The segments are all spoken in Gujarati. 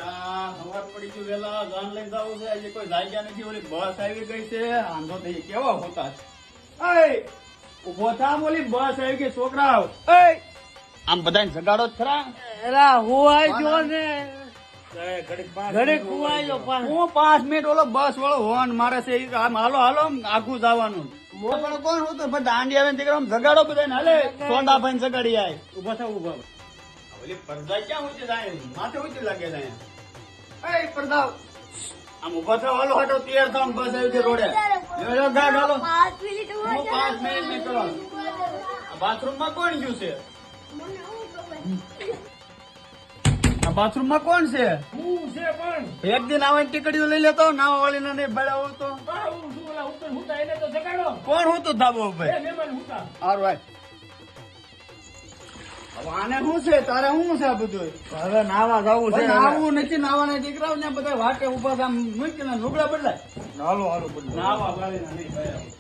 હવાર પડી ગયું વેલા જાન લઈને જવું છે. આજે કોઈ જાગ્યા નથી. ઓલી બસ આવી ગઈ છે. આંધો થઈ કેવા હોતા છે. ઉભો થા. ઓલી બસ આવી ગઈ. છોકરાઓ આમ બધાને જગાડો જ ખરા. એલા હુવાઈ જો ને ઘડીક હુવાઈ જો હું 5 મિનિટ ઓલો બસ વાળો હોર્ન મારે છે. ઈ આમ હાલો હાલો આખું જવાનું. પણ કોણ હોતું પણ દાંડી આવે ને દીકરા આમ જગાડો બધાને. હાલે સોંડા ભાઈ જગાડી આય. ઉભો થા ઉભા. ઓલી પડદા ક્યાં ઊંચી જાય? માથે ઊંચી લાગે છે અહીંયા. એ પડદા આમ ઉભા થા. હાલો હાટો તૈયાર થાવ. બસ આવી ગઈ રોડે. લ્યો ગાડ હાલો. 5 મિનિટ ની કરો. બાથરૂમ માં કોણ ગયું છે? આ બાથરૂમ માં કોણ છે? હું છે પણ એક દિન આવવાની ટીકડીઓ લઈ લેતો. નાવા વાળી ના નહીં બળાવો તો હું શું ઓલા ઉપર હુતા એને તો જગાડો. કોણ હું તો ધાબો ભાઈ? મહેમાન હુતા. હારું ભાઈ. હવે આને શું છે? તારે શું છે આ બધું? હવે નાવા જવું છે. નાવું નથી. નાવાના દીકરાઓ ને બધા વાટે ઉભા આમ મૂકીને લુગડા બદલાય. હાલો હાલો બધું નાવા વાળીના નહીં ભાઈ.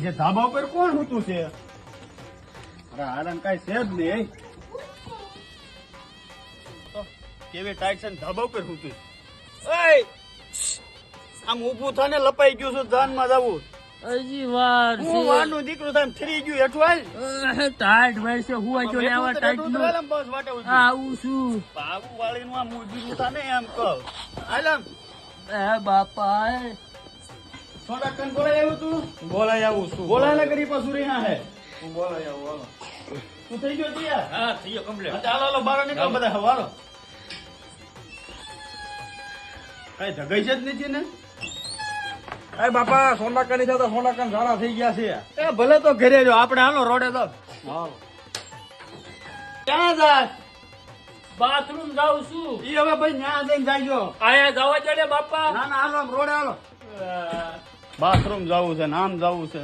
હજી ધાબા ઉપર કોણ હોતું છે? અરે આરામ કઈ છે જ નહીં. કેવી ટાઈટ છે ને ધાબા ઉપર હોતું. આમ ઉભું થાને. લપાઈ ગયું છું. જાનમાં જવું. હજી વાર હું વાનું દીકરું થાય ફરી ગયું. હેઠું હાલ. ટાઈટ ભાઈ છે હુવાઈ જો ને આવા ટાઈટ નું બસ વાટે આવું શું બાબુ વાળી નું આમ ઉભી થાને એમ કહો. હાલ આમ એ બાપા થોડા કન બોલાય આવ્યું તું. બોલાય આવું શું બોલાય કરી પાછું રહ્યા હે. હું બોલાય આવું હાલો. તું થઈ ગયો તૈયાર? હા થઈ ગયો કમ્પ્લીટ. ચાલો હાલો બહાર નીકળો બધા. હવાલો કઈ ધગાઈ છે જ નથી ને? એ બાપા સોનાકાની થતા સોનાકાન ઝાડા થઈ ગયા છે. એ ભલે તો ઘરે જો. આપણે હાલો રોડે તો. હાલો ક્યાં જાય? બાથરૂમ જાઉં છું. ઈ હવે ભાઈ ન્યા જઈને જાયજો. આયા જવા જડે બાપા. ના ના હાલો આમ રોડે હાલો. બાથરૂમ જવું છે ને આમ જવું છે.